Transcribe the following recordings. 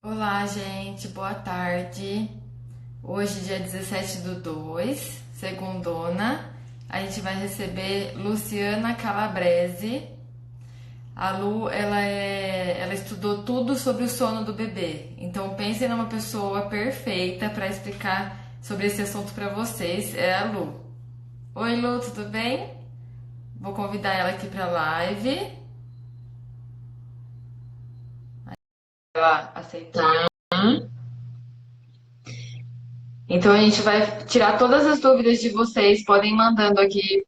Olá, gente, boa tarde. Hoje, dia 17 do 2, segundona, a gente vai receber Luciana Calabrese. A Lu, ela estudou tudo sobre o sono do bebê. Então, pensem numa pessoa perfeita para explicar sobre esse assunto para vocês. É a Lu. Oi, Lu, tudo bem? Vou convidar ela aqui para live. Ela aceitar. Então a gente vai tirar todas as dúvidas de vocês, podem ir mandando aqui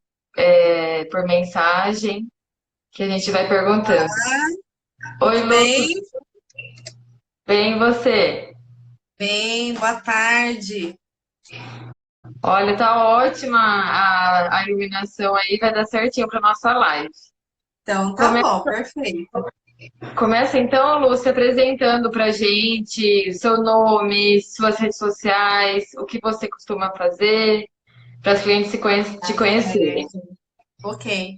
por mensagem, que a gente vai perguntando. Oi, Tudo Lu, tudo bem? bem e você? Bem, boa tarde. Olha, tá ótima a iluminação aí, vai dar certinho para nossa live. Então, tá Come- bom, perfeito. Começa então, Lu, se apresentando pra gente, seu nome, suas redes sociais, o que você costuma fazer, para os clientes te Tá conhecerem. certo. Ok.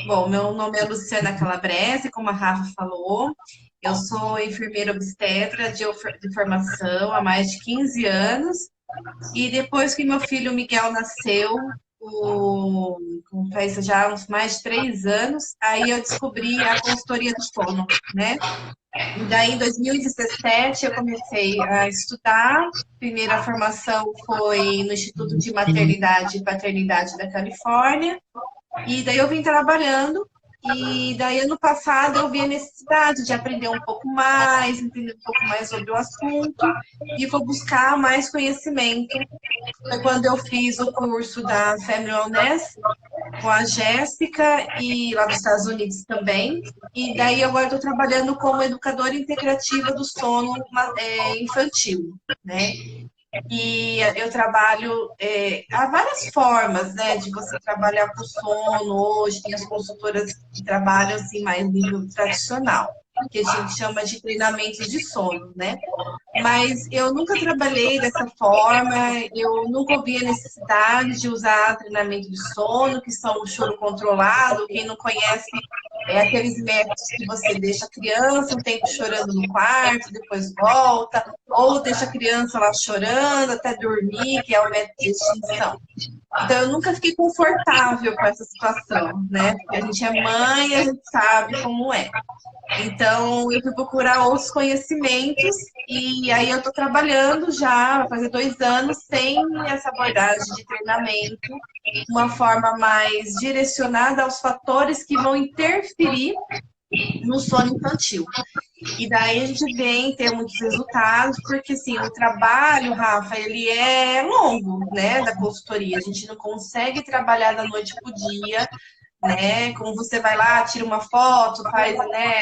Bom, meu nome é Luciana Calabrese, como a Rafa falou. Eu sou enfermeira obstetra de formação há mais de 15 anos. E depois que meu filho Miguel nasceu, faz já uns mais de 3 anos, aí eu descobri a consultoria do sono, né? E daí, em 2017, eu comecei a estudar. Primeira formação foi no Instituto de Maternidade e Paternidade da Califórnia. E daí eu vim trabalhando. E daí, ano passado, eu vi a necessidade de aprender um pouco mais, entender um pouco mais sobre o assunto. E vou buscar mais conhecimento. Foi quando eu fiz o curso da Family Wellness com a Jéssica e lá dos Estados Unidos também. E daí agora estou trabalhando como educadora integrativa do sono infantil, né? E eu trabalho, há várias formas, né, de você trabalhar com sono. Hoje tem as consultoras que trabalham assim mais nível tradicional, que a gente chama de treinamento de sono, né? Mas eu nunca trabalhei dessa forma, eu nunca ouvi a necessidade de usar treinamento de sono, que são o choro controlado. Quem não conhece, é aqueles métodos que você deixa a criança um tempo chorando no quarto, depois volta, ou deixa a criança lá chorando até dormir, que é o método de extinção. Então, eu nunca fiquei confortável com essa situação, né? Porque a gente é mãe e a gente sabe como é. Então, eu fui procurar outros conhecimentos e aí eu estou trabalhando já, vai fazer 2 anos, sem essa abordagem de treinamento, uma forma mais direcionada aos fatores que vão interferir no sono infantil. E daí a gente vem ter muitos resultados, porque assim, o trabalho, Rafa, ele é longo, né, da consultoria. A gente não consegue trabalhar da noite para o dia, né? Como você vai lá, tira uma foto, faz, né,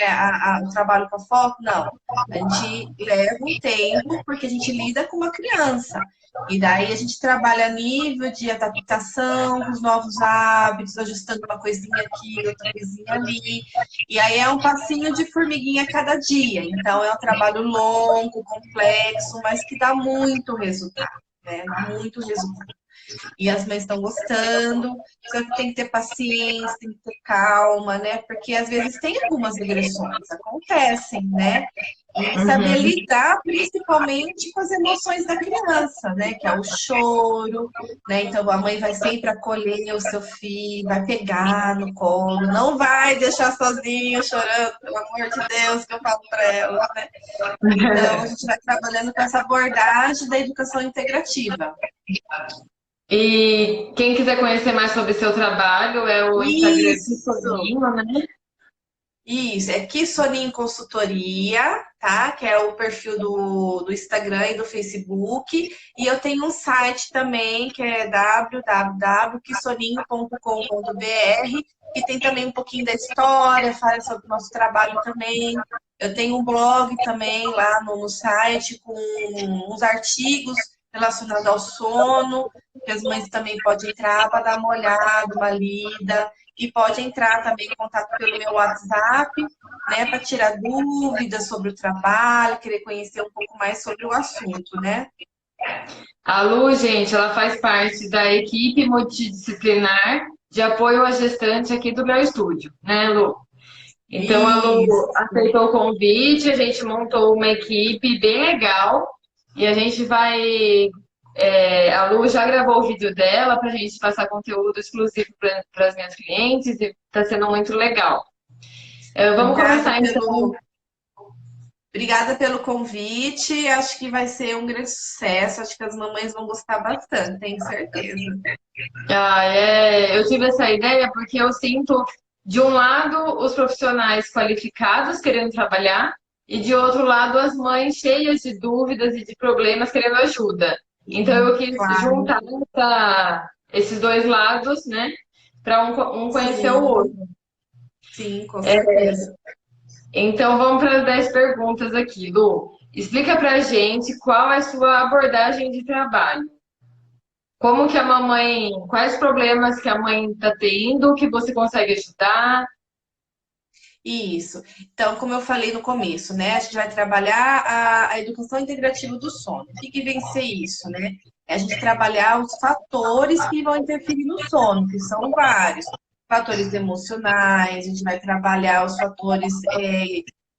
o trabalho com a foto. Não. A gente leva um tempo porque a gente lida com uma criança. E daí a gente trabalha a nível de adaptação com os novos hábitos, ajustando uma coisinha aqui, outra coisinha ali. E aí é um passinho de formiguinha a cada dia. Então é um trabalho longo, complexo, mas que dá muito resultado, né? Muito resultado. E as mães estão gostando, só que tem que ter paciência, tem que ter calma, né? Porque às vezes tem algumas regressões, acontecem, né? E saber Uhum. lidar principalmente com as emoções da criança, né? Que é o choro, né? Então a mãe vai sempre acolher o seu filho, vai pegar no colo, não vai deixar sozinho chorando, pelo amor de Deus, que eu falo para elas, né? Então a gente vai trabalhando com essa abordagem da educação integrativa. E quem quiser conhecer mais sobre seu trabalho é o Instagram Isso! Soninho, né? Isso, é Kissonin Consultoria, tá? Que é o perfil do Instagram e do Facebook. E eu tenho um site também, que é www.kissoninho.com.br, que tem também um pouquinho da história, fala sobre o nosso trabalho também. Eu tenho um blog também lá no site com uns artigos relacionados ao sono, que as mães também podem entrar para dar uma olhada, uma lida. E pode entrar também em contato pelo meu WhatsApp, né, para tirar dúvidas sobre o trabalho, querer conhecer um pouco mais sobre o assunto, né? A Lu, gente, ela faz parte da equipe multidisciplinar de apoio à gestante aqui do meu estúdio, né, Lu? Então a Isso. Lu aceitou o convite, a gente montou uma equipe bem legal e a gente vai. A Lu já gravou o vídeo dela para a gente passar conteúdo exclusivo para as minhas clientes e está sendo muito legal. Vamos Obrigada começar então. pelo, obrigada pelo convite. Acho que vai ser um grande sucesso. Acho que as mamães vão gostar bastante, tenho certeza. Eu tive essa ideia porque eu sinto, de um lado, os profissionais qualificados querendo trabalhar, e de outro lado, as mães cheias de dúvidas e de problemas querendo ajuda. Então, eu quis Claro, juntar esses dois lados, né, para um conhecer o sim, outro. sim, com certeza. Então, vamos para as 10 perguntas aqui, Lu. Explica para a gente qual é a sua abordagem de trabalho. Como que a mamãe, quais problemas que a mãe está tendo, que você consegue ajudar? Isso. Então, como eu falei no começo, né? A gente vai trabalhar a educação integrativa do sono. O que que vem ser isso, né? É a gente trabalhar os fatores que vão interferir no sono, que são vários. Fatores emocionais, a gente vai trabalhar os fatores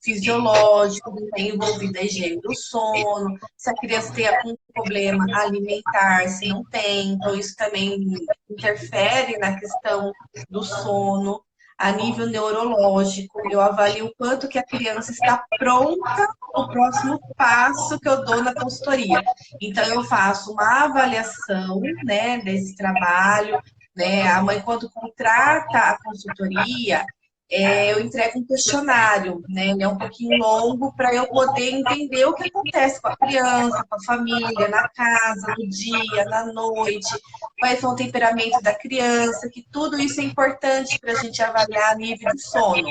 fisiológicos, tem envolvido a higiene do sono, se a criança tem algum problema alimentar, se não tem, então isso também interfere na questão do sono a nível neurológico, eu avalio o quanto que a criança está pronta para o próximo passo que eu dou na consultoria. Então, eu faço uma avaliação, né, desse trabalho, né, a mãe, quando contrata a consultoria, eu entrego um questionário, né? Ele é um pouquinho longo para eu poder entender o que acontece com a criança, com a família, na casa, no dia, na noite, quais são o temperamento da criança, que tudo isso é importante para a gente avaliar a nível de sono.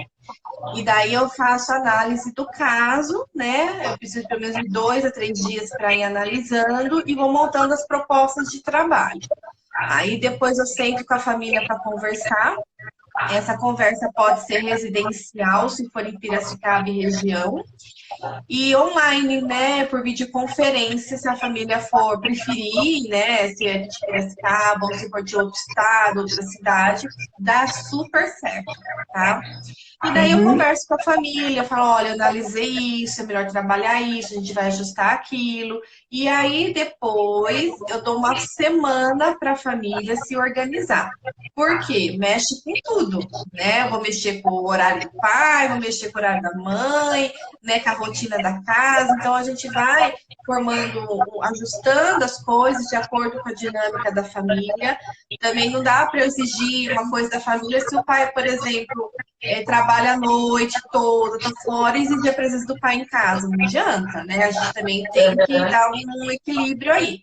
E daí eu faço análise do caso, né? Eu preciso pelo menos de 2 a 3 dias para ir analisando e vou montando as propostas de trabalho. Aí depois eu sento com a família para conversar. Essa conversa pode ser residencial, se for em Piracicaba e região, e online, né, por videoconferência, se a família for preferir, né, se é de Piracicaba ou se for de outro estado, outra cidade, dá super certo, tá? E daí eu Uhum. converso com a família, falo, olha, eu analisei isso, é melhor trabalhar isso, a gente vai ajustar aquilo. E aí depois eu dou uma semana para a família se organizar. Por quê? Mexe com tudo, né? Eu vou mexer com o horário do pai, vou mexer com o horário da mãe, né, com a rotina da casa. Então a gente vai formando, ajustando as coisas de acordo com a dinâmica da família. Também não dá para eu exigir uma coisa da família se o pai, por exemplo, trabalha a noite toda, tá fora e exigir a presença do pai em casa. Não adianta, né? A gente também tem que dar um equilíbrio aí.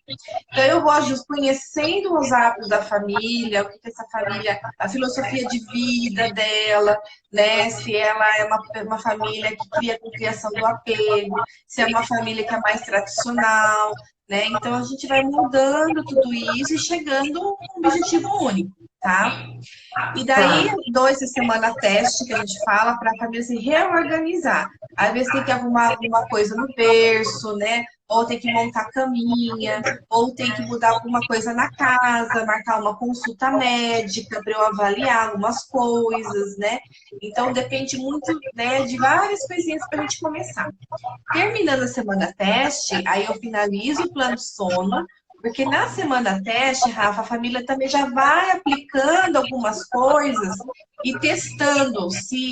Então, eu vou conhecendo os hábitos da família, o que que essa família, a filosofia de vida dela, né? Se ela é uma família que cria com criação do apego, se é uma família que é mais tradicional, né? Então, a gente vai mudando tudo isso e chegando a um objetivo único, tá? E daí, Tá. 2 semanas teste que a gente fala para a família se reorganizar. Às vezes tem que arrumar alguma coisa no berço, né? Ou tem que montar caminha, ou tem que mudar alguma coisa na casa, marcar uma consulta médica para eu avaliar algumas coisas, né? Então depende muito, né, de várias coisinhas para a gente começar. Terminando a semana teste, aí eu finalizo o plano de sono, porque na semana teste, Rafa, a família também já vai aplicando algumas coisas e testando se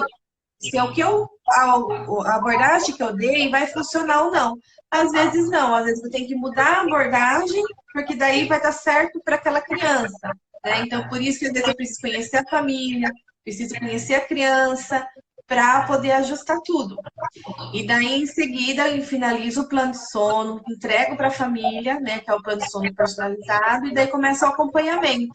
é o que a abordagem que eu dei vai funcionar ou não. Às vezes não, às vezes eu tenho que mudar a abordagem, porque daí vai dar certo para aquela criança, né? Então, por isso que às vezes eu preciso conhecer a família, preciso conhecer a criança, para poder ajustar tudo. E daí, em seguida, eu finalizo o plano de sono, entrego para a família, né, que é o plano de sono personalizado, e daí começa o acompanhamento.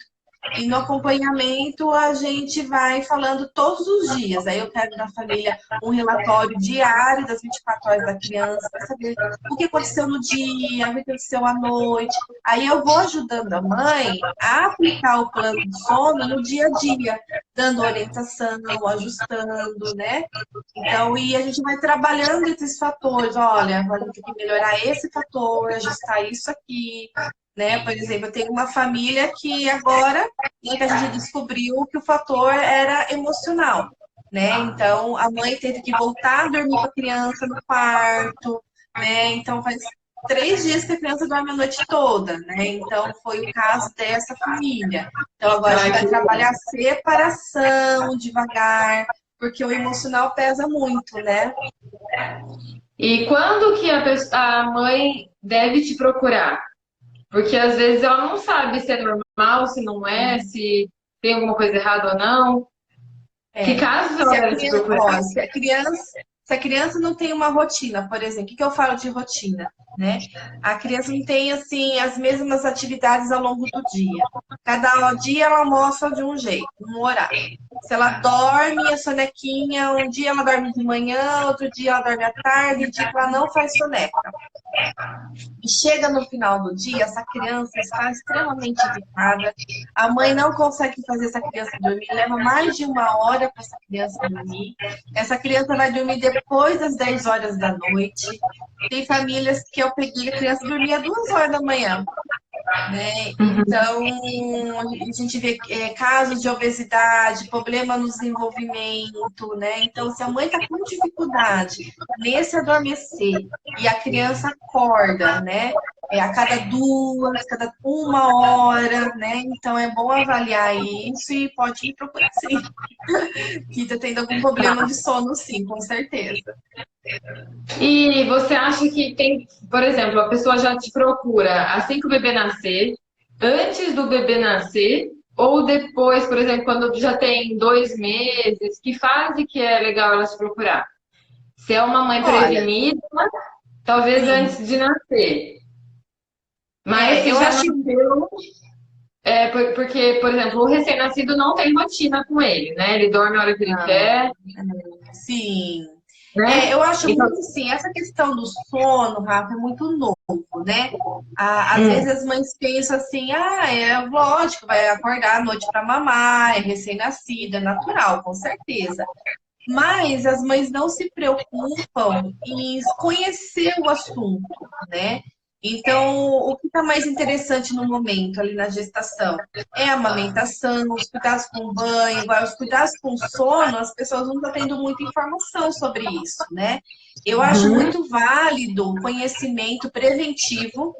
E no acompanhamento a gente vai falando todos os dias. Aí eu pego da família um relatório diário das 24 horas da criança para saber o que aconteceu no dia, o que aconteceu à noite. Aí eu vou ajudando a mãe a aplicar o plano de sono no dia a dia, dando orientação, ajustando, né? Então, e a gente vai trabalhando esses fatores. Olha, vai ter que melhorar esse fator, ajustar isso aqui, né? Por exemplo, eu tenho uma família que agora, né, que a gente descobriu que o fator era emocional. né? Então, a mãe teve que voltar a dormir com a criança no quarto, né? Então, faz 3 dias que a criança dorme a noite toda, né? Então, foi o caso dessa família. Então, agora a gente Ai, vai que legal. trabalhar separação devagar, porque o emocional pesa muito, né? E quando que a mãe deve te procurar? Porque às vezes ela não sabe se é normal, se não é, se tem alguma coisa errada ou não. Que É. casos ela Se a deve te criança, procurar? ó, se a criança não tem uma rotina, por exemplo, o que que eu falo de rotina, né? A criança não tem assim as mesmas atividades ao longo do dia. Cada dia ela almoça de um jeito, um horário. Se ela dorme a sonequinha, um dia ela dorme de manhã, outro dia ela dorme à tarde, e dia que ela não faz soneca. E chega no final do dia, essa criança está extremamente irritada. A mãe não consegue fazer essa criança dormir, leva mais de 1 hora para essa criança dormir. Essa criança vai dormir depois das 10 horas da noite. Tem famílias que eu peguei a criança dormia 2 horas da manhã, né? Então, a gente vê casos de obesidade, problema no desenvolvimento, né? Então, se a mãe está com dificuldade nesse adormecer e a criança acorda, né? A cada 2, cada 1 hora, né? Então, é bom avaliar isso e pode me procurar sim, que está tendo algum problema de sono, sim, com certeza. E você acha que tem, por exemplo, a pessoa já te procura assim que o bebê nascer, antes do bebê nascer, ou depois, por exemplo, quando já tem 2 meses, que fase que é legal ela te procurar? Se é uma mãe Olha, prevenida, talvez sim, antes de nascer. Mas se eu já acho que nasceu, porque, por exemplo, o recém-nascido não tem rotina com ele, né? Ele dorme a hora que ele não. quer, Sim. né? Eu acho Então, muito assim, essa questão do sono, Rafa, é muito novo, né? Às vezes hum, as mães pensam assim, é lógico, vai acordar à noite para mamar, é recém-nascida, é natural, com certeza. Mas as mães não se preocupam em conhecer o assunto, né? Então, o que está mais interessante no momento ali na gestação é a amamentação, os cuidados com o banho, agora os cuidados com o sono, as pessoas não estão tendo muita informação sobre isso, né? Eu acho uhum, muito válido o conhecimento preventivo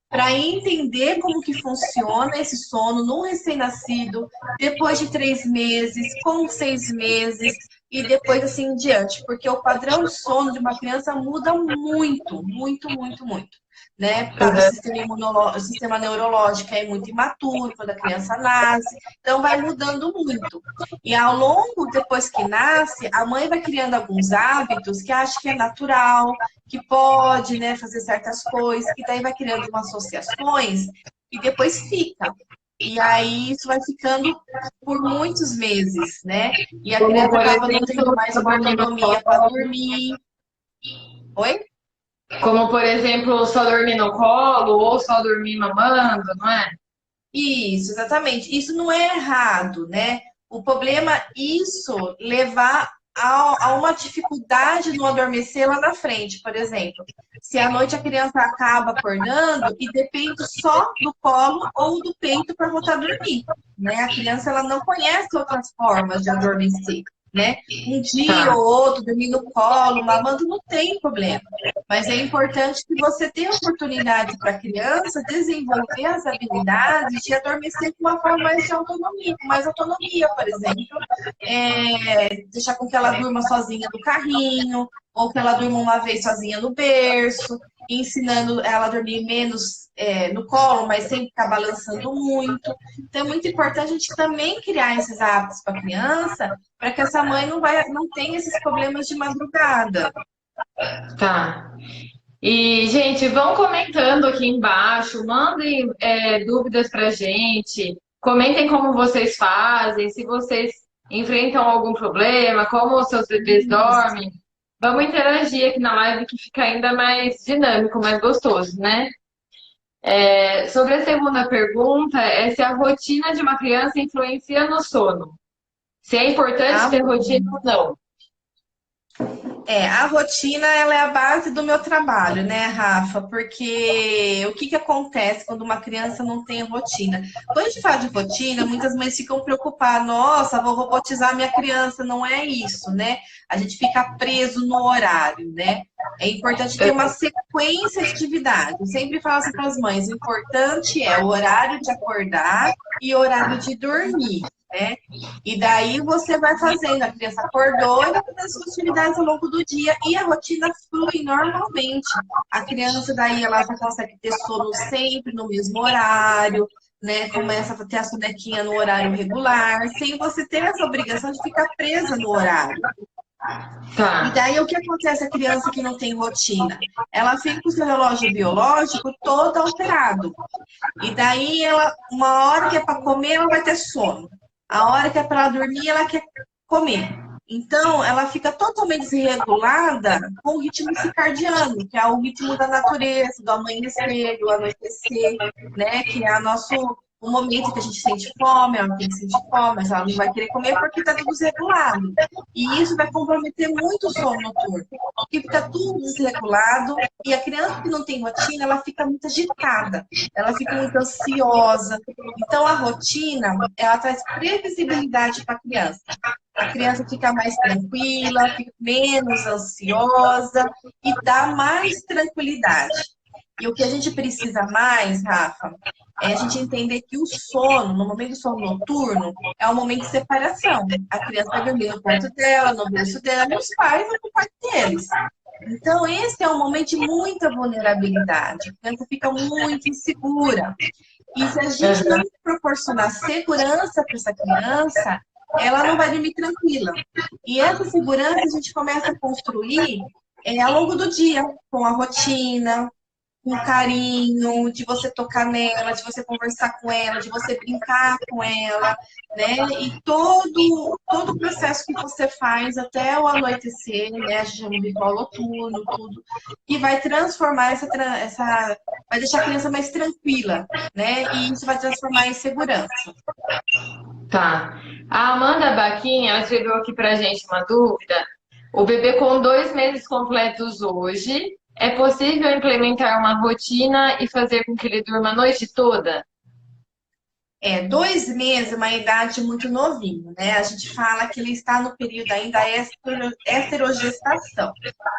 para entender como que funciona esse sono no recém-nascido, depois de 3 meses, com 6 meses e depois assim em diante, porque o padrão de sono de uma criança muda muito, muito, muito, muito. Né? Por causa do uhum. sistema imunológico, o sistema neurológico é muito imaturo quando a criança nasce, então vai mudando muito. E ao longo, depois que nasce, a mãe vai criando alguns hábitos que acha que é natural, que pode, né, fazer certas coisas, que daí vai criando umas associações e depois fica. E aí isso vai ficando por muitos meses, né? E a Como, criança por acaba não tendo exemplo, mais só uma dormir no autonomia para colo. dormir. Oi? Como, por exemplo, só dormir no colo ou só dormir mamando, não é? Isso, exatamente. Isso não é errado, né? O problema é isso levar a uma dificuldade no adormecer lá na frente, por exemplo. Se à noite a criança acaba acordando e depende só do colo ou do peito para voltar a dormir, né? A criança ela não conhece outras formas de adormecer, né? Um dia Tá. ou outro dormir no colo, mamando não tem problema. Mas é importante que você tenha oportunidade para a criança desenvolver as habilidades de adormecer com uma forma mais de autonomia, com mais autonomia, por exemplo, deixar com que ela durma sozinha no carrinho, ou que ela durma uma vez sozinha no berço, ensinando ela a dormir menos no colo, mas sem ficar balançando muito. Então é muito importante a gente também criar esses hábitos para a criança, para que essa mãe não tenha esses problemas de madrugada. Tá. E, gente, vão comentando aqui embaixo, mandem dúvidas pra gente, comentem como vocês fazem, se vocês enfrentam algum problema, como os seus bebês dormem. Vamos interagir aqui na live que fica ainda mais dinâmico, mais gostoso, né? Sobre a segunda pergunta, é se a rotina de uma criança influencia no sono. Se é importante Ah, ter rotina ou não. A rotina ela é a base do meu trabalho, né, Rafa? Porque o que que acontece quando uma criança não tem rotina? Quando a gente fala de rotina, muitas mães ficam preocupadas, nossa, vou robotizar minha criança, não é isso, né? A gente fica preso no horário, né? É importante ter uma sequência de atividades. Eu sempre falo assim para as mães, o importante é o horário de acordar e o horário de dormir, né? E daí você vai fazendo, a criança acordou e vai fazendo as suas atividades ao longo do dia e a rotina flui normalmente. A criança daí ela já consegue ter sono sempre no mesmo horário, né? Começa a ter a sonequinha no horário regular, sem você ter essa obrigação de ficar presa no horário. E Tá. daí o que acontece a criança que não tem rotina? Ela fica com o seu relógio biológico todo alterado. E daí ela, uma hora que é para comer, ela vai ter sono. A hora que é para dormir, ela quer comer. Então, ela fica totalmente desregulada com o ritmo circadiano, que é o ritmo da natureza, do amanhecer, do anoitecer, né? Que é o momento que a gente sente fome, ela tem que sentir fome, mas ela não vai querer comer porque está tudo desregulado. E isso vai comprometer muito o sono noturno, porque fica tudo desregulado e a criança que não tem rotina, ela fica muito agitada, ela fica muito ansiosa. Então, a rotina, ela traz previsibilidade para a criança. A criança fica mais tranquila, fica menos ansiosa e dá mais tranquilidade. E o que a gente precisa mais, Rafa, é a gente entender que o sono, no momento do sono noturno, é um momento de separação. A criança vai dormir no quarto dela, no berço dela, e os pais vão no quarto deles. Então, esse é um momento de muita vulnerabilidade. A criança fica muito insegura. E se a gente não proporcionar segurança para essa criança, ela não vai dormir tranquila. E essa segurança a gente começa a construir ao longo do dia, com a rotina, com carinho, de você tocar nela, de você conversar com ela, de você brincar com ela, né? E todo o processo que você faz até o anoitecer, né? A gente chama de ritual noturno, tudo, que vai transformar vai deixar a criança mais tranquila, né? E isso vai transformar em segurança. Tá. A Amanda Baquinha, ela escreveu aqui pra gente uma dúvida. O bebê com 2 meses completos hoje, é possível implementar uma rotina e fazer com que ele durma a noite toda? 2 meses é uma idade muito novinho, né? A gente fala que ele está no período ainda esterogestação.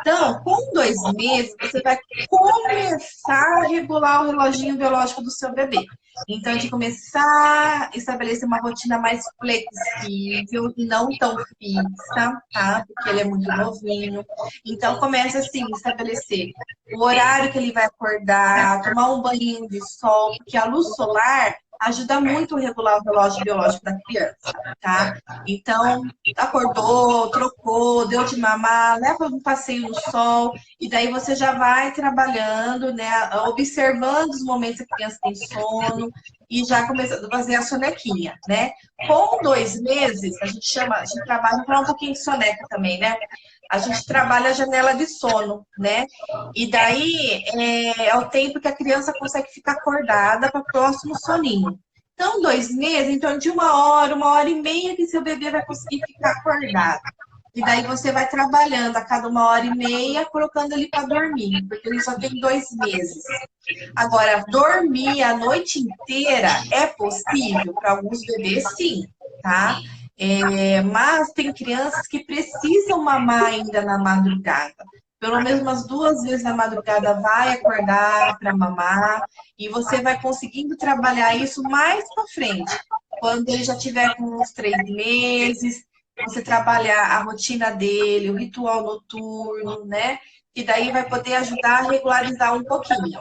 Então, com 2 meses, você vai começar a regular o reloginho biológico do seu bebê. Então, de começar a estabelecer uma rotina mais flexível e não tão fixa, tá? Porque ele é muito novinho. Então, começa assim, estabelecer o horário que ele vai acordar, tomar um banho de sol, porque a luz solar ajuda muito a regular o relógio biológico da criança, tá? Então, acordou, trocou, deu de mamar, leva um passeio no sol, e daí você já vai trabalhando, né? Observando os momentos que a criança tem sono, e já começando a fazer a sonequinha, né? Com 2 meses, a gente trabalha, vou falar um pouquinho de soneca também, né? A gente trabalha a janela de sono, né? E daí é o tempo que a criança consegue ficar acordada para o próximo soninho. Então, 2 meses, em torno de uma hora e meia que seu bebê vai conseguir ficar acordado. E daí você vai trabalhando a cada uma hora e meia, colocando ele para dormir, porque ele só tem 2 meses. Agora, dormir a noite inteira é possível para alguns bebês, sim, tá? Mas tem crianças que precisam mamar ainda na madrugada. Pelo menos umas 2 vezes na madrugada vai acordar para mamar e você vai conseguindo trabalhar isso mais para frente. Quando ele já tiver com uns 3 meses, você trabalhar a rotina dele, o ritual noturno, né? E daí vai poder ajudar a regularizar um pouquinho.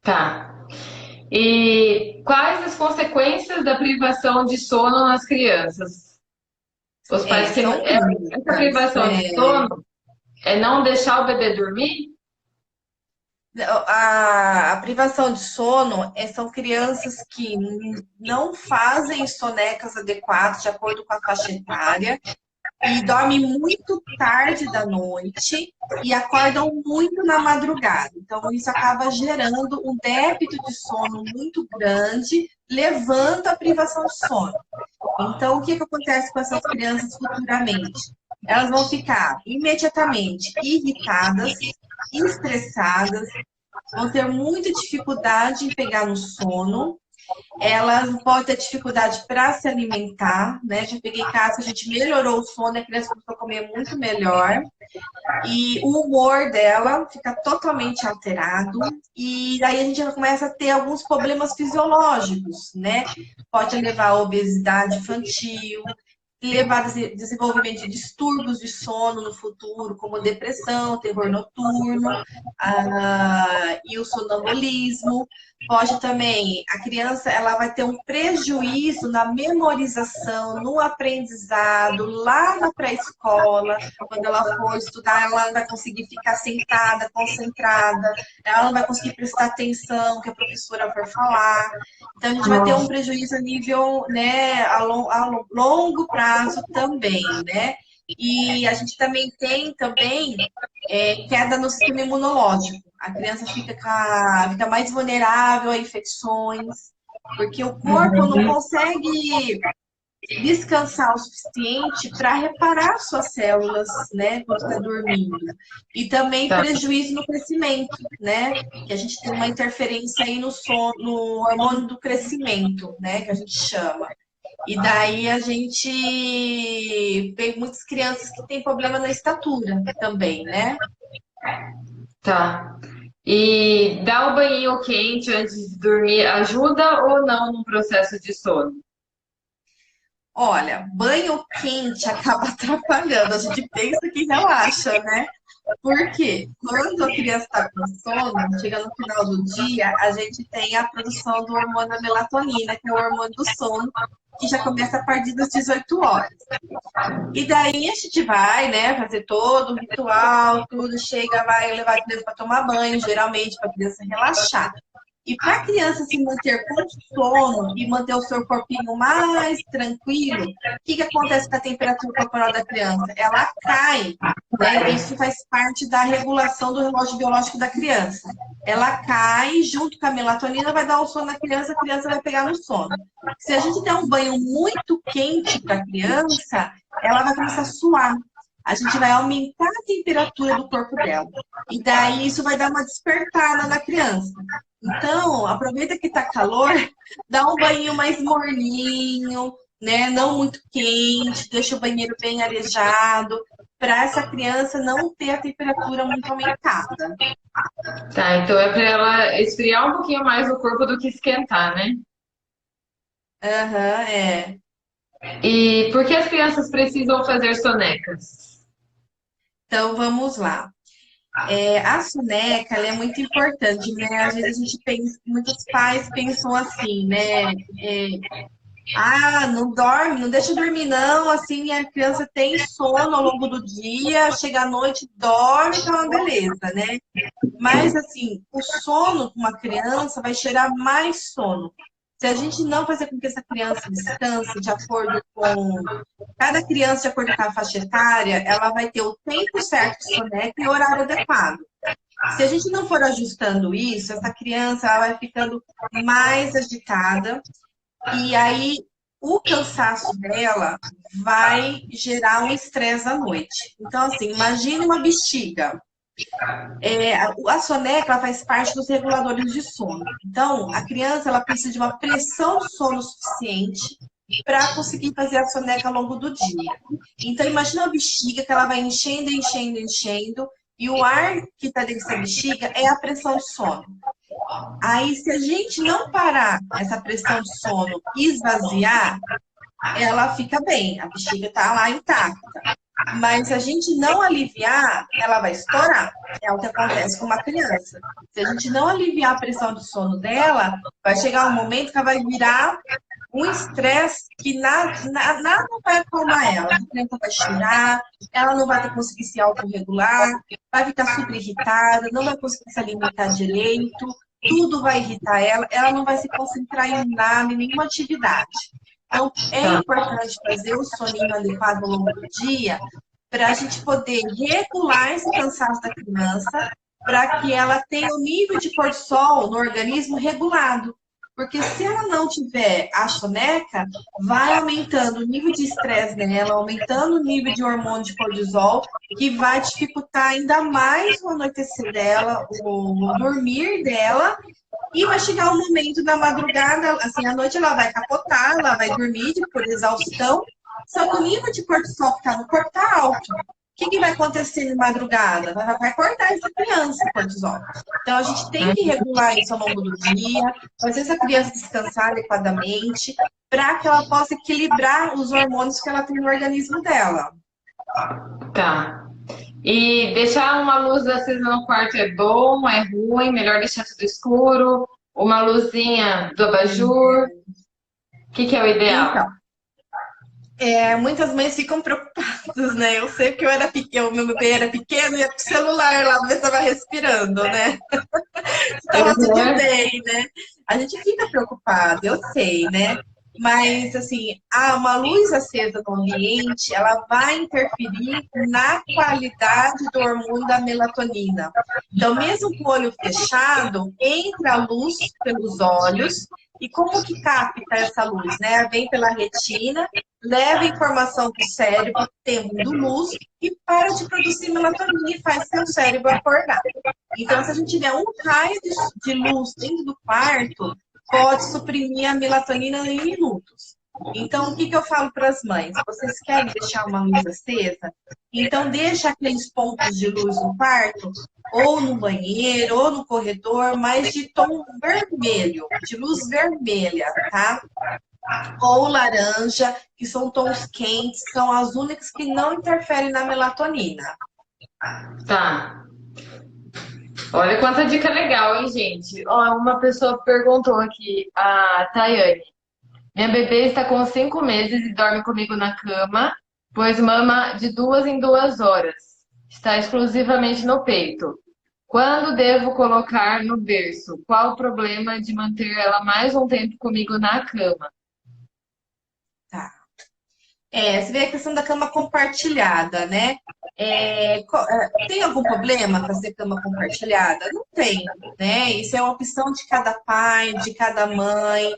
Tá. E quais as consequências da privação de sono nas crianças? Os pais que São essa muitas. privação de sono é não deixar o bebê dormir? A privação de sono são crianças que não fazem sonecas adequadas de acordo com a faixa etária e dormem muito tarde da noite e acordam muito na madrugada. Então, isso acaba gerando um débito de sono muito grande, levando à privação de sono. Então, o que acontece com essas crianças futuramente? elas vão ficar imediatamente irritadas, estressadas, vão ter muita dificuldade em pegar no sono, elas podem ter dificuldade para se alimentar, né? Já peguei casos que a gente melhorou o sono, a criança começou a comer muito melhor. E o humor dela fica totalmente alterado. E aí a gente já começa a ter alguns problemas fisiológicos, né? Pode levar à obesidade infantil, levar a desenvolvimento de distúrbios de sono no futuro, como depressão, terror noturno, e o sonambulismo. Pode também, a criança ela vai ter um prejuízo na memorização, no aprendizado, lá na pré-escola, quando ela for estudar, ela não vai conseguir ficar sentada, concentrada, ela não vai conseguir prestar atenção que a professora for falar. Então, a gente vai ter um Nossa, prejuízo a nível, né, a longo prazo também, né? E a gente também tem queda no sistema imunológico. A criança fica mais vulnerável a infecções, porque o corpo não consegue descansar o suficiente para reparar suas células, né, quando está dormindo. E também tá. prejuízo no crescimento, né? Que a gente tem uma interferência aí no sono, no hormônio do crescimento, né, que a gente chama. E daí a gente vê muitas crianças que têm problema na estatura também, né? Tá. E dar o banho quente antes de dormir ajuda ou não no processo de sono? Olha, banho quente acaba atrapalhando. A gente pensa que relaxa, né? Porque quando a criança está com sono, chega no final do dia, a gente tem a produção do hormônio da melatonina, que é o hormônio do sono, que já começa a partir das 18 horas. E daí a gente vai, né, fazer todo o ritual, tudo, chega, vai levar a criança para tomar banho, geralmente, para a criança relaxar. E para a criança se manter com sono e manter o seu corpinho mais tranquilo, o que acontece com a temperatura corporal da criança? Ela cai, né? Isso faz parte da regulação do relógio biológico da criança. Ela cai junto com a melatonina, vai dar um sono na criança, a criança vai pegar no sono. Se a gente der um banho muito quente para a criança, ela vai começar a suar. A gente vai aumentar a temperatura do corpo dela. E daí isso vai dar uma despertada na criança. Então, aproveita que tá calor, dá um banho mais morninho, né? Não muito quente, deixa o banheiro bem arejado, para essa criança não ter a temperatura muito aumentada. Tá, então é para ela esfriar um pouquinho mais o corpo do que esquentar, né? Aham, é. E por que as crianças precisam fazer sonecas? Então, vamos lá. A soneca, ela é muito importante, né? Às vezes a gente pensa, muitos pais pensam assim, né? Não dorme, não deixa dormir, não. Assim, a criança tem sono ao longo do dia, chega à noite, dorme, tá uma beleza, né? Mas, assim, o sono com uma criança vai gerar mais sono. Se a gente não fazer com que essa criança descanse de acordo com cada criança, de acordo com a faixa etária, ela vai ter o tempo certo de soneca e o horário adequado. Se a gente não for ajustando isso, essa criança ela vai ficando mais agitada e aí o cansaço dela vai gerar um estresse à noite. Então, assim, imagine uma bexiga. A soneca ela faz parte dos reguladores de sono. Então, a criança ela precisa de uma pressão de sono suficiente para conseguir fazer a soneca ao longo do dia. Então, imagina uma bexiga que ela vai enchendo, enchendo, enchendo, e o ar que está dentro dessa bexiga é a pressão de sono. Aí, se a gente não parar essa pressão de sono e esvaziar, ela fica bem, a bexiga está lá intacta. Mas se a gente não aliviar, ela vai estourar. É o que acontece com uma criança. Se a gente não aliviar a pressão de sono dela, vai chegar um momento que ela vai virar um estresse que nada vai acalmar ela. A criança vai chorar, ela não vai conseguir se autorregular, vai ficar super irritada, não vai conseguir se alimentar direito, tudo vai irritar ela, ela não vai se concentrar em nada, em nenhuma atividade. Então, é Tá. importante fazer o soninho adequado ao longo do dia para a gente poder regular esse cansaço da criança para que ela tenha o nível de cortisol no organismo regulado. Porque se ela não tiver a soneca, vai aumentando o nível de estresse nela, aumentando o nível de hormônio de cortisol, que vai dificultar ainda mais o anoitecer dela, o dormir dela, e vai chegar um momento na madrugada, assim, à noite ela vai capotar, ela vai dormir por exaustão, só que o nível de cortisol que está no corpo está alto. O que vai acontecer de madrugada? Vai acordar essa criança, o cortisol. Então, a gente tem que regular isso ao longo do dia, fazer essa criança descansar adequadamente, para que ela possa equilibrar os hormônios que ela tem no organismo dela. Tá. E deixar uma luz acesa no quarto é bom, é ruim? Melhor deixar tudo escuro? Uma luzinha do abajur? O que é o ideal? Então, muitas mães ficam preocupadas, né? Eu sei que eu era pequeno, meu bebê era pequeno, ia pro celular lá, ver se estava respirando, né? Se estava tudo Uhum. bem, né? A gente fica preocupado, eu sei, né? Mas, assim, uma luz acesa no ambiente, ela vai interferir na qualidade do hormônio da melatonina. Então, mesmo com o olho fechado, entra a luz pelos olhos, e como que capta essa luz, né? Vem pela retina, leva informação para o cérebro, tendo luz, e para de produzir melatonina e faz seu cérebro acordar. Então, se a gente tiver um raio de luz dentro do quarto, pode suprimir a melatonina em minutos. Então, o que eu falo para as mães? Vocês querem deixar uma luz acesa? Então, deixa aqueles pontos de luz no quarto, ou no banheiro, ou no corredor, mas de tom vermelho, de luz vermelha, tá? Ou laranja, que são tons quentes, são as únicas que não interferem na melatonina. Tá. Olha quanta dica legal, hein, gente? Ó, uma pessoa perguntou aqui, a Tayane. Minha bebê está com 5 meses e dorme comigo na cama, pois mama de 2 em 2 horas. Está exclusivamente no peito. Quando devo colocar no berço? Qual o problema de manter ela mais um tempo comigo na cama? Tá. Você vê a questão da cama compartilhada, né? Tem algum problema fazer cama compartilhada? Não tem, né? Isso é uma opção de cada pai, de cada mãe.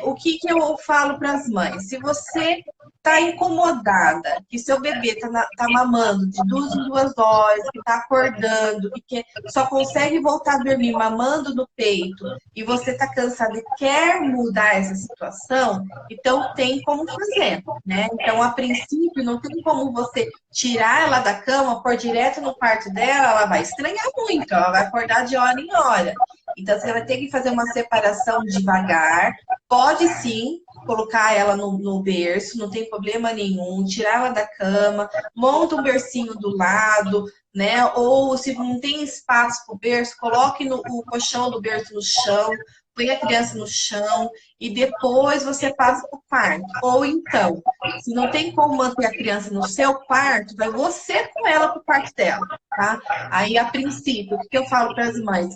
O que eu falo para as mães? Se você está incomodada, que seu bebê está mamando de 2 em 2 horas, que está acordando, que só consegue voltar a dormir mamando no peito, e você está cansada e quer mudar essa situação, então tem como fazer, né? Então, a princípio, não tem como você tirar ela da cama, pôr direto no quarto dela, ela vai estranhar muito, ela vai acordar de hora em hora. Então, você vai ter que fazer uma separação devagar. Pode sim colocar ela no berço, não tem problema nenhum, tirar ela da cama, monta um bercinho do lado, né? Ou se não tem espaço para o berço, coloque o colchão do berço no chão, põe a criança no chão e depois você passa para o quarto. Ou então, se não tem como manter a criança no seu quarto, vai você com ela para o quarto dela, tá? Aí, a princípio, o que eu falo para as mães?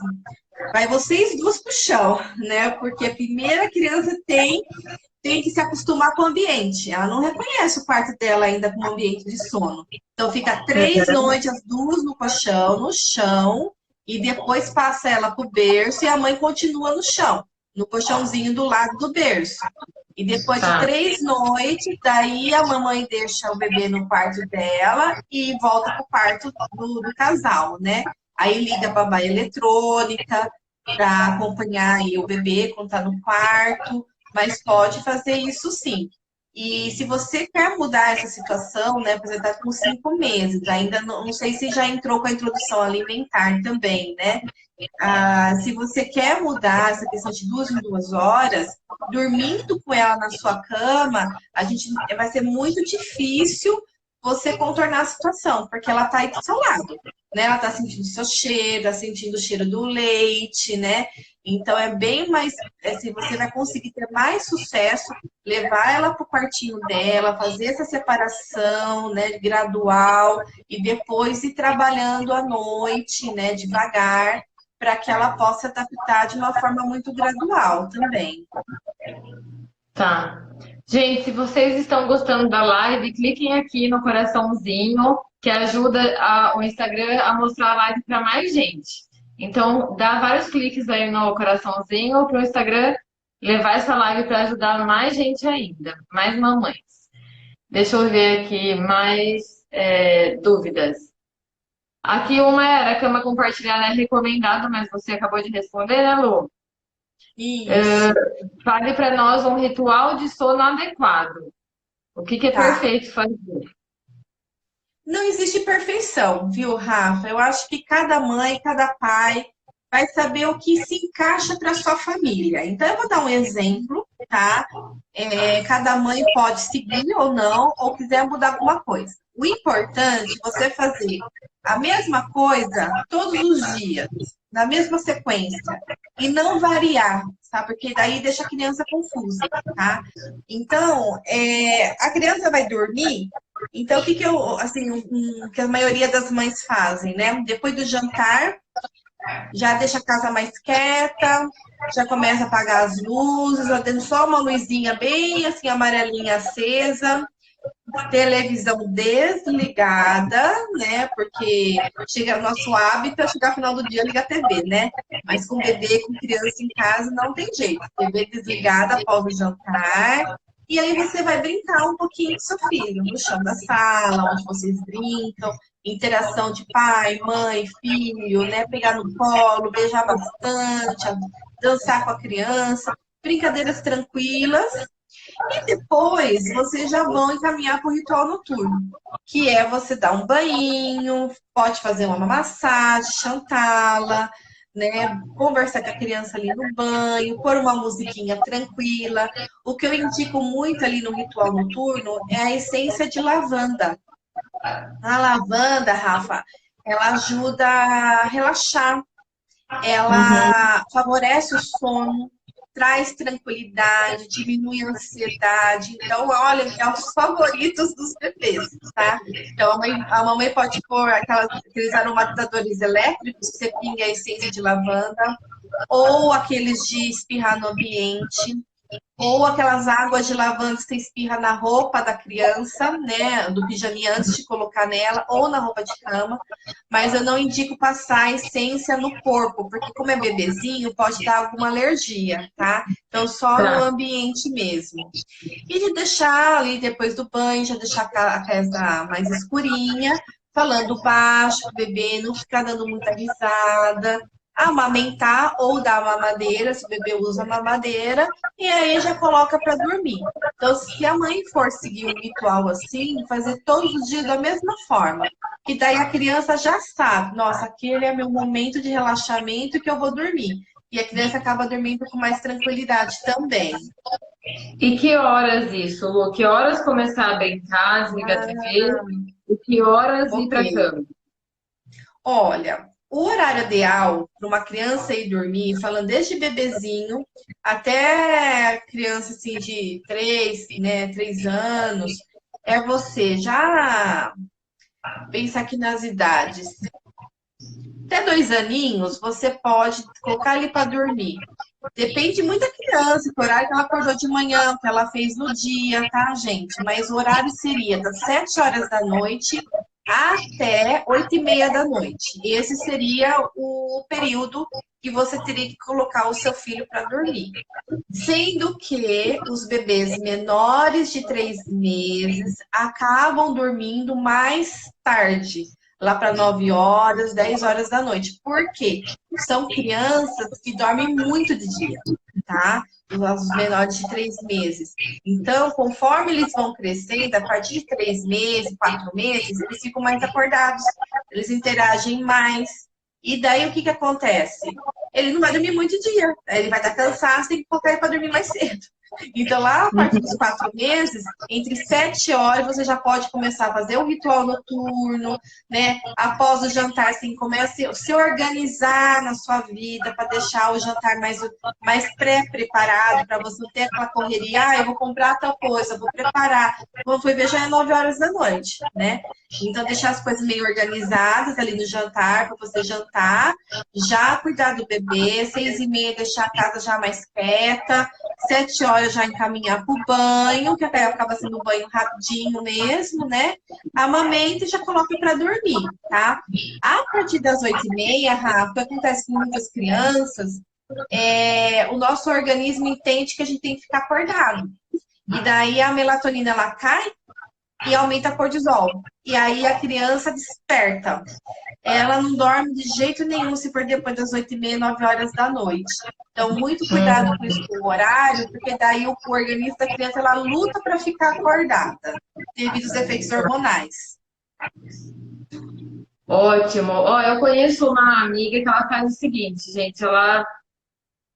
Vai vocês duas pro chão, né? Porque a primeira criança tem que se acostumar com o ambiente. Ela não reconhece o quarto dela ainda como ambiente de sono. Então fica 3 noites, as duas no colchão, no chão, e depois passa ela pro berço e a mãe continua no chão, no colchãozinho do lado do berço. E depois de Tá, 3 noites, daí a mamãe deixa o bebê no quarto dela e volta pro quarto do casal, né? Aí liga a babá eletrônica para acompanhar aí o bebê quando está no quarto, mas pode fazer isso sim. E se você quer mudar essa situação, né? Você está com 5 meses, ainda não sei se já entrou com a introdução alimentar também, né? Se você quer mudar essa questão de 2 em 2 horas, dormindo com ela na sua cama, vai ser muito difícil você contornar a situação, porque ela está aí do seu lado, né? Ela está sentindo o seu cheiro, está sentindo o cheiro do leite, né? Então é bem mais, assim, você vai conseguir ter mais sucesso, levar ela para o quartinho dela, fazer essa separação, né, gradual, e depois ir trabalhando à noite, né, devagar, para que ela possa adaptar de uma forma muito gradual também. tá. Gente, se vocês estão gostando da live, cliquem aqui no coraçãozinho, que ajuda o Instagram a mostrar a live para mais gente. Então, dá vários cliques aí no coraçãozinho para o Instagram levar essa live para ajudar mais gente ainda, mais mamães. Deixa eu ver aqui mais dúvidas. Aqui uma era a cama compartilhada é recomendado, mas você acabou de responder, né, Lu? Isso, Fale para nós um ritual de sono adequado. O que que é tá. perfeito fazer? Não existe perfeição, viu, Rafa? Eu acho que cada mãe, cada pai vai saber o que se encaixa para sua família. Então, eu vou dar um exemplo, tá? Cada mãe pode seguir ou não, ou quiser mudar alguma coisa. O importante é você fazer a mesma coisa todos os dias, na mesma sequência, e não variar, tá? Porque daí deixa a criança confusa, tá? Então, a criança vai dormir. Então, o que que eu, assim, que a maioria das mães fazem, né? Depois do jantar, já deixa a casa mais quieta, já começa a apagar as luzes, dando só uma luzinha bem assim amarelinha acesa, televisão desligada, né? Porque chega nosso hábito é chegar no final do dia ligar a TV, né? Mas com bebê, com criança em casa, não tem jeito. TV desligada após o jantar. E aí você vai brincar um pouquinho com seu filho, no chão da sala, onde vocês brincam, interação de pai, mãe, filho, né? Pegar no colo, beijar bastante, dançar com a criança, brincadeiras tranquilas e depois vocês já vão encaminhar para o ritual noturno, que é você dar um banho, pode fazer uma massagem, chantá-la, né? Conversar com a criança ali no banho, pôr uma musiquinha tranquila. O que eu indico muito ali no ritual noturno é a essência de lavanda. A lavanda, Rafa, ela ajuda a relaxar, ela favorece o sono, traz tranquilidade, diminui a ansiedade. Então, olha, é um dos favoritos dos bebês, tá? Então, a mamãe pode pôr aqueles aromatizadores elétricos, que você pinga a essência de lavanda, ou aqueles de espirrar no ambiente, ou aquelas águas de lavanda que você espirra na roupa da criança, né, do pijaminha antes de colocar nela, ou na roupa de cama, mas eu não indico passar a essência no corpo, porque como é bebezinho, pode dar alguma alergia, tá? Então, só no Tá. ambiente mesmo. E de deixar ali, depois do banho, já deixar a casa mais escurinha, falando baixo pro bebê, não ficar dando muita risada, amamentar ou dar mamadeira, se o bebê usa mamadeira, e aí já coloca para dormir. Então, se a mãe for seguir um ritual assim, fazer todos os dias da mesma forma, que daí a criança já sabe, nossa, aquele é meu momento de relaxamento que eu vou dormir. E a criança acaba dormindo com mais tranquilidade também. E que horas isso, Lu? Que horas começar a brincar, desligar a TV? E que horas ir Ok. para cama? Olha, o horário ideal para uma criança ir dormir, falando desde bebezinho até criança assim de 3 anos, é você já pensar aqui nas idades. Até 2 aninhos, você pode colocar ele para dormir. Depende muito da criança, que horário que ela acordou de manhã, o que ela fez no dia, tá, gente? Mas o horário seria das 7 horas da noite até 8h30 da noite. Esse seria o período que você teria que colocar o seu filho para dormir. Sendo que os bebês menores de 3 meses acabam dormindo mais tarde, lá para 9 horas, 10 horas da noite. Por quê? São crianças que dormem muito de dia, tá? Os menores de 3 meses. Então, conforme eles vão crescendo, a partir de 3 meses, 4 meses, eles ficam mais acordados, eles interagem mais. E daí o que que acontece? Ele não vai dormir muito dia, ele vai estar cansado, tem que colocar ele para dormir mais cedo. Então, lá a partir dos 4 meses, entre 7 horas, você já pode começar a fazer o ritual noturno, né? Após o jantar, assim, comece a se organizar na sua vida para deixar o jantar mais pré-preparado, para você não ter aquela correria, eu vou comprar tal coisa, vou preparar. Quando for ver, já é 9 horas da noite, né? Então, deixar as coisas meio organizadas ali no jantar, para você jantar, já cuidar do bebê, 6h30 deixar a casa já mais quieta, 7 horas já encaminhar para o banho, que até acaba sendo um banho rapidinho mesmo, né? Amamenta e já coloca para dormir, tá? A partir das 8h30, Rafa, o que acontece com muitas crianças o nosso organismo entende que a gente tem que ficar acordado. E daí a melatonina ela cai e aumenta a cortisol. E aí a criança desperta. Ela não dorme de jeito nenhum se for depois das 8h30, 9 horas da noite. Então, muito cuidado com isso, com o horário, porque daí o organismo da criança ela luta para ficar acordada, devido aos efeitos hormonais. Ótimo. Ó, eu conheço uma amiga que ela faz o seguinte, gente, ela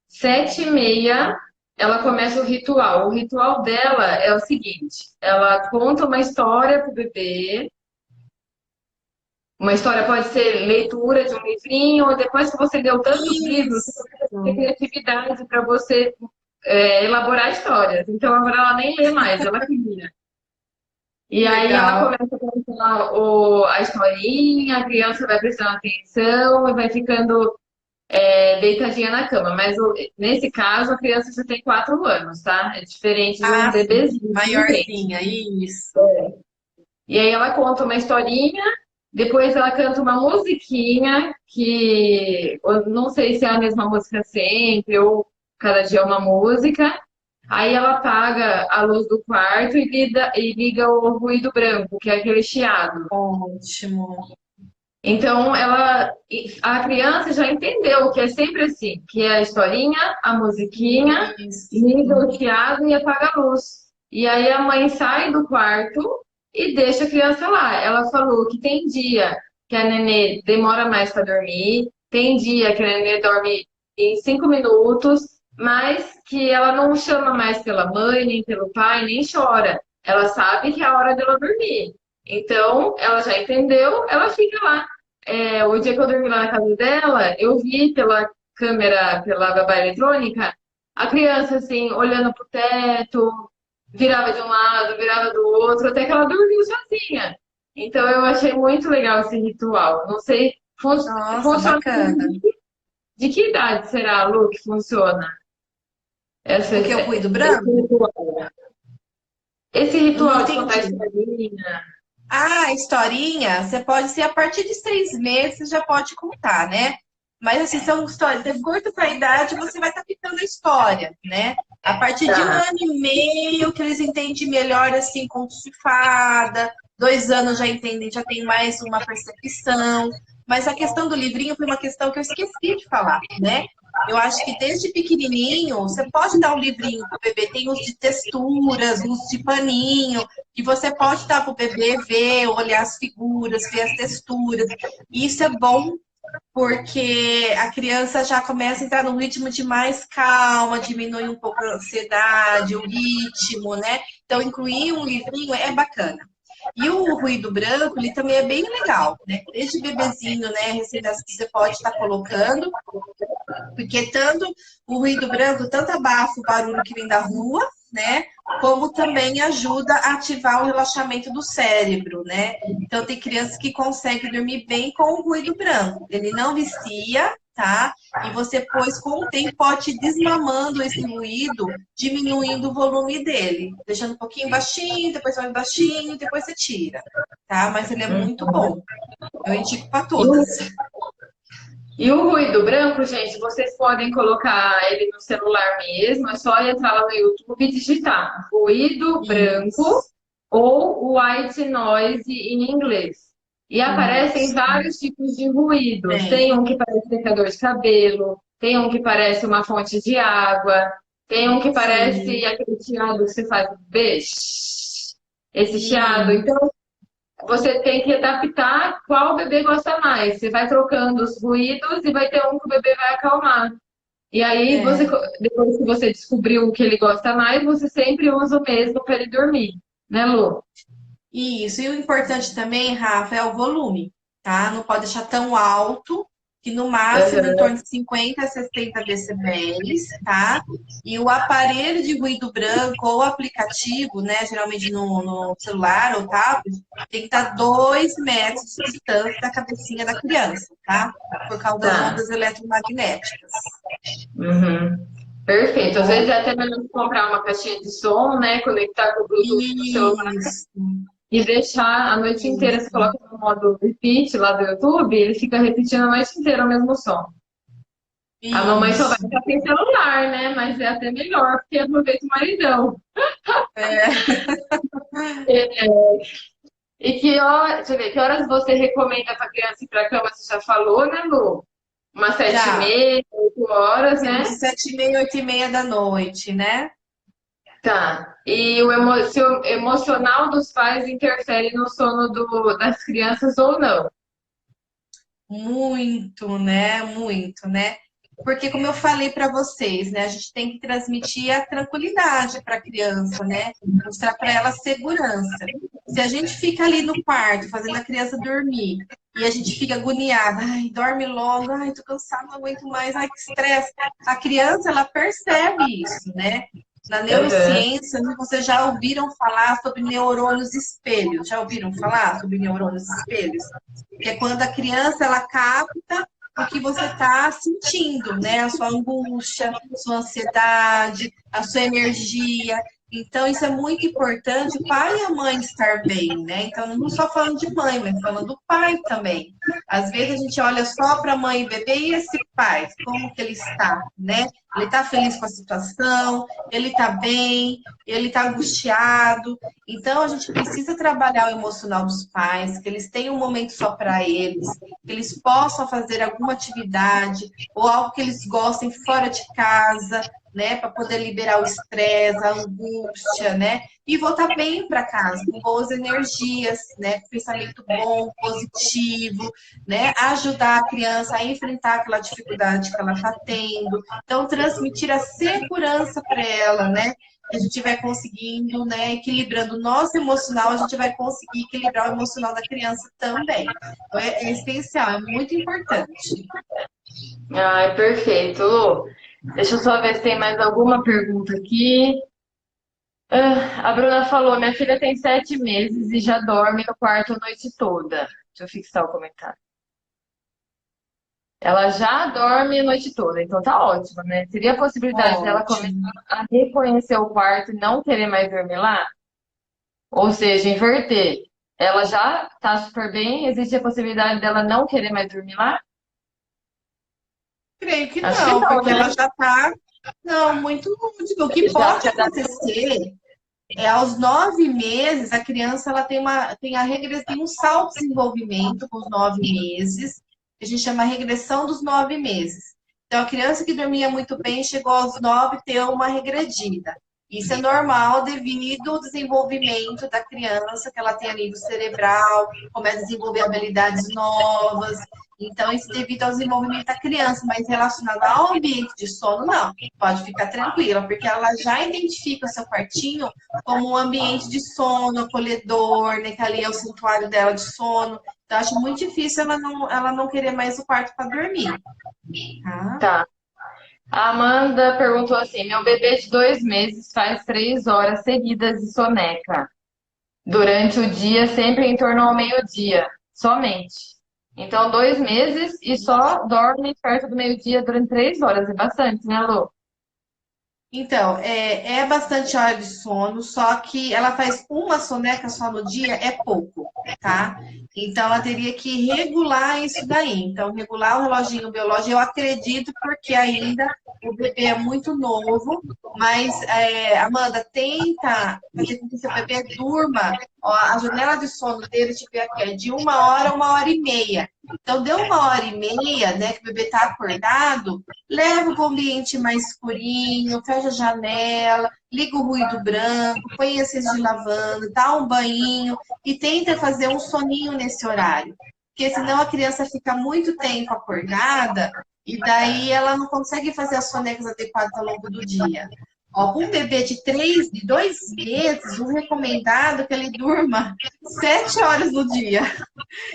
7h30 ela começa o ritual. O ritual dela é o seguinte: ela conta uma história pro bebê. Uma história pode ser leitura de um livrinho, ou depois que você leu tantos livros, você Isso, tem criatividade para você elaborar histórias. Então agora ela nem lê mais, ela cria. E aí ela legal. começa a contar a historinha, a criança vai prestando atenção e vai ficando deitadinha na cama. Mas nesse caso a criança já tem 4 anos, tá? É diferente de um Ah, sim, bebezinho de repente. maiorzinha, isso. E aí ela conta uma historinha, depois ela canta uma musiquinha, que eu não sei se é a mesma música sempre, ou cada dia é uma música. Aí ela apaga a luz do quarto e liga o ruído branco, que é aquele chiado. Ótimo. Então a criança já entendeu que é sempre assim, que é a historinha, a musiquinha, liga Isso. o chiado e apaga a luz. E aí a mãe sai do quarto e deixa a criança lá. Ela falou que tem dia que a nenê demora mais para dormir, tem dia que a nenê dorme em 5 minutos, mas que ela não chama mais pela mãe, nem pelo pai, nem chora. Ela sabe que é a hora dela dormir. Então, ela já entendeu, ela fica lá. O dia que eu dormi lá na casa dela, eu vi pela câmera, pela babá eletrônica, a criança assim, olhando pro teto, virava de um lado, virava do outro, até que ela dormiu sozinha. Então eu achei muito legal esse ritual. Não sei, Nossa, funciona bacana. de que idade será, Lu, que funciona O que? O ruído esse branco? ritual? Esse Não ritual de contar entendi. historinha. Ah, historinha, você pode ser a partir dos 3 meses, você já pode contar, né? Mas assim, são histórias, de acordo com a idade, você vai estar picando a história, né? A partir de um Tá. ano e meio que eles entendem melhor assim, contos de fada, 2 anos já entendem, já tem mais uma percepção. Mas a questão do livrinho foi uma questão que eu esqueci de falar, né? Eu acho que desde pequenininho, você pode dar um livrinho para o bebê, tem uns de texturas, uns de paninho, que você pode dar para o bebê ver, olhar as figuras, ver as texturas. E isso é bom porque a criança já começa a entrar num ritmo de mais calma, diminui um pouco a ansiedade, o ritmo, né? Então, incluir um livrinho é bacana. E o ruído branco, ele também é bem legal, né? Desde bebezinho, né, recém-nascido, você pode estar colocando, porque tanto o ruído branco, tanto abafa o barulho que vem da rua, né? Como também ajuda a ativar o relaxamento do cérebro, né? Então tem crianças que conseguem dormir bem com o ruído branco. Ele não vicia, tá? E você, pois, com o tempo, pode ir desmamando esse ruído, diminuindo o volume dele, deixando um pouquinho baixinho, depois mais baixinho, depois você tira, tá? Mas ele é muito bom. Eu indico para E o, todas. e o ruído branco, gente, vocês podem colocar ele no celular mesmo, é só entrar lá no YouTube e digitar ruído branco Isso, ou white noise em inglês. E aparecem isso. vários tipos de ruídos. Tem Tem. um que parece secador de cabelo, tem um que parece uma fonte de água, tem um que parece Sim. aquele chiado que você faz beijo. Esse chiado. Sim. Então, você tem que adaptar qual bebê gosta mais. Você vai trocando os ruídos e vai ter um que o bebê vai acalmar. E aí, É. depois que você descobriu o que ele gosta mais, você sempre usa o mesmo para ele dormir. Né, Lu? Isso. E o importante também, Rafa, é o volume, tá? Não pode deixar tão alto, que no máximo em Aham. torno de 50 a 60 decibéis, tá? E o aparelho de ruído branco ou aplicativo, né? Geralmente no celular ou tablet, tem que estar 2 metros de distância da cabecinha da criança, tá? Por causa das Tá. ondas eletromagnéticas. Uhum. Perfeito. Às vezes Bom, é até melhor comprar uma caixinha de som, né? Conectar com o Bluetooth do celular isso, e deixar a noite inteira. Você isso. coloca no modo repeat lá do YouTube, ele fica repetindo a noite inteira o mesmo som. A mamãe só vai Isso. ficar sem celular, né? Mas é até melhor, porque aproveita o maridão. É. E que horas, deixa eu ver, que horas você recomenda para criança ir para cama? Você já falou, né, Lu? Umas sete e Já, meia, 8 horas, entre né? 7h30 e 8h30 da noite, né? Tá. E se o emocional dos pais interfere no sono das crianças ou não? Muito, né? Muito, né? Porque, como eu falei para vocês, né? A gente tem que transmitir a tranquilidade para a criança, né? Mostrar para ela segurança. Se a gente fica ali no quarto fazendo a criança dormir e a gente fica agoniada, ai, dorme logo, ai, tô cansada, não aguento mais, ai, que estresse. A criança, ela percebe isso, né? Na Aham. neurociência, vocês já ouviram falar sobre neurônios espelhos? Já ouviram falar sobre neurônios espelhos? Que é quando a criança ela capta o que você está sentindo, né? A sua angústia, sua ansiedade, a sua energia. Então, isso é muito importante, o pai e a mãe estar bem, né? Então, não só falando de mãe, mas falando do pai também. Às vezes a gente olha só para a mãe e bebê e esse pai, como que ele está, né? Ele está feliz com a situação, ele está bem, ele está angustiado. Então, a gente precisa trabalhar o emocional dos pais, que eles tenham um momento só para eles, que eles possam fazer alguma atividade ou algo que eles gostem fora de casa, né, para poder liberar o estresse, a angústia, né, e voltar bem para casa, com boas energias, né, com pensamento bom, positivo, né, ajudar a criança a enfrentar aquela dificuldade que ela está tendo. Então, transmitir a segurança para ela, né, a gente vai conseguindo, né, equilibrando o nosso emocional, a gente vai conseguir equilibrar o emocional da criança também. Então, é essencial, é muito importante. Ai, perfeito. Lu, deixa eu só ver se tem mais alguma pergunta aqui. A Bruna falou: minha filha tem 7 meses e já dorme no quarto a noite toda. Deixa eu fixar o comentário. Ela já dorme a noite toda, então tá ótimo, né? Seria a possibilidade dela começar Ótimo. a reconhecer o quarto e não querer mais dormir lá? Ou seja, inverter. Ela já tá super bem, existe a possibilidade dela não querer mais dormir lá? Creio que Acho que não, não, porque né? ela já está, não, muito lúdica. O que Já pode se adaptou. acontecer é aos 9 meses, a criança ela tem a regressão, tem um salto de desenvolvimento com os 9 meses, que a gente chama regressão dos 9 meses. Então, a criança que dormia muito bem chegou aos 9 ter uma regredida. Isso é normal devido ao desenvolvimento da criança, que ela tem a nível cerebral, começa a desenvolver habilidades novas. Então, isso devido ao desenvolvimento da criança, mas relacionado ao ambiente de sono, não. Pode ficar tranquila, porque ela já identifica o seu quartinho como um ambiente de sono, acolhedor, né? Que ali é o santuário dela de sono. Então, acho muito difícil ela não querer mais o quarto para dormir, tá? Tá. A Amanda perguntou assim: meu bebê de 2 meses faz 3 horas seguidas de soneca. Durante o dia, sempre em torno ao meio-dia, somente. Então, 2 meses e só dorme perto do meio-dia durante 3 horas. É bastante, né, Lu? Então, é bastante hora de sono, só que ela faz uma soneca só no dia, é pouco, tá? Então, ela teria que regular isso daí. Então, regular o reloginho biológico, eu acredito, porque ainda o bebê é muito novo, mas, Amanda, tenta fazer com que seu bebê durma. Ó, a janela de sono dele, deixa eu ver aqui, é de 1 hora a 1 hora e meia. Então, deu 1 hora e meia, né, que o bebê está acordado, leva para o ambiente mais escurinho, fecha a janela, liga o ruído branco, põe esses de lavanda, dá um banho e tenta fazer um soninho nesse horário. Porque senão a criança fica muito tempo acordada e daí ela não consegue fazer as sonecas adequadas ao longo do dia. Ó, um bebê de 2 meses, o recomendado é que ele durma 7 horas no dia.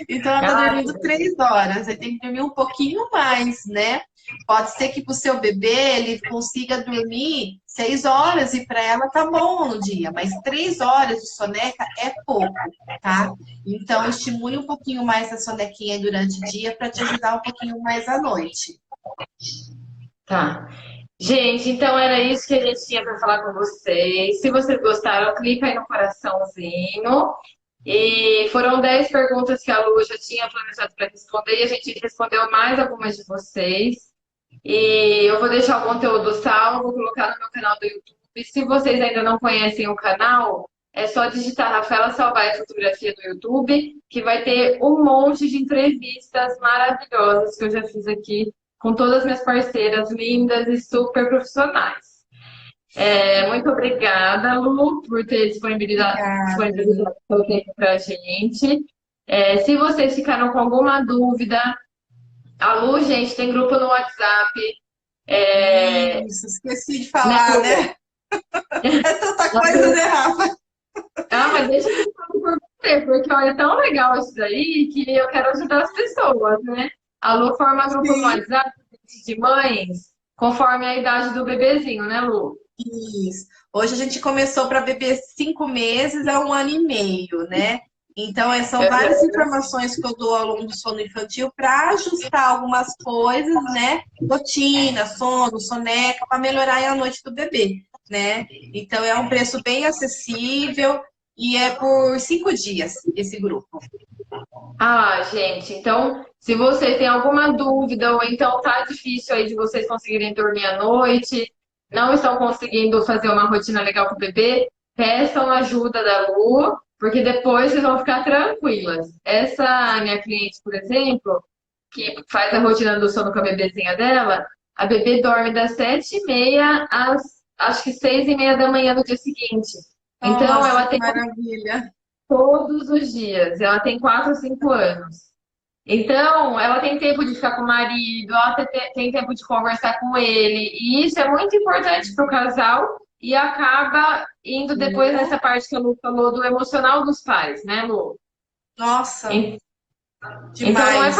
Então ela está Ah, dormindo 3 horas. Aí tem que dormir um pouquinho mais, né? Pode ser que para o seu bebê ele consiga dormir 6 horas e para ela tá bom no dia, mas 3 horas de soneca é pouco, tá? Então estimule um pouquinho mais a sonequinha durante o dia para te ajudar um pouquinho mais à noite. tá. Gente, então era isso que a gente tinha para falar com vocês. Se vocês gostaram, clica aí no coraçãozinho. E foram 10 perguntas que a Lu já tinha planejado para responder e a gente respondeu mais algumas de vocês. E eu vou deixar o conteúdo salvo, vou colocar no meu canal do YouTube. Se vocês ainda não conhecem o canal, é só digitar Rafaela Salvai Fotografia no YouTube, que vai ter um monte de entrevistas maravilhosas que eu já fiz aqui com todas as minhas parceiras lindas e super profissionais. Muito obrigada, Lu, por ter Obrigada. disponibilizado seu tempo para a gente. Se vocês ficaram com alguma dúvida, a Lu, gente, tem grupo no WhatsApp. Isso, esqueci de Né, falar, Lu? né? É tanta coisa, né, Rafa? Ah, mas deixa eu falar por você, porque olha, é tão legal isso daí que eu quero ajudar as pessoas, né? A Lu forma grupo no Sim, WhatsApp de mães, conforme a idade do bebezinho, né, Lu? isso. Hoje a gente começou para beber 5 meses a 1 ano e meio, né? Então, são várias informações que eu dou ao longo do sono infantil para ajustar algumas coisas, né? Rotina, sono, soneca, para melhorar aí a noite do bebê, né? Então, é um preço bem acessível e é por 5 dias esse grupo. Ah, gente, então, se vocês têm alguma dúvida ou então tá difícil aí de vocês conseguirem dormir à noite, não estão conseguindo fazer uma rotina legal com o bebê, peçam ajuda da Lu, porque depois vocês vão ficar tranquilas. Essa minha cliente, por exemplo, que faz a rotina do sono com a bebezinha dela, a bebê dorme das 7h30 às, acho que 6h30 da manhã do dia seguinte. Então, Nossa, ela que tem maravilha! todos os dias. Ela tem 4 ou 5 anos. Então, ela tem tempo de ficar com o marido, ela tem tempo de conversar com ele. E isso é muito importante para o casal e acaba indo depois nessa parte que a Lu falou do emocional dos pais, né, Lu? Nossa, Então, demais!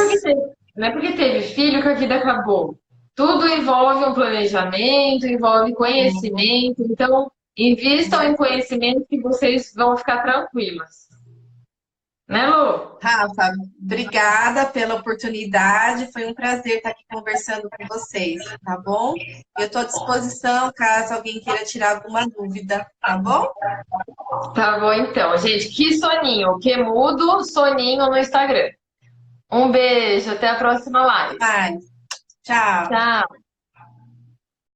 não é porque teve filho que a vida acabou. Tudo envolve um planejamento, envolve conhecimento. Então, Com invistam em certeza. conhecimento que vocês vão ficar tranquilas. Né, Lu? Rafa, obrigada pela oportunidade. Foi um prazer estar aqui conversando com vocês, tá bom? Eu estou à disposição caso alguém queira tirar alguma dúvida, tá bom? Tá bom, então. Gente, que soninho. Que mudo soninho no Instagram. Um beijo, até a próxima live. Mas, tchau. Tchau.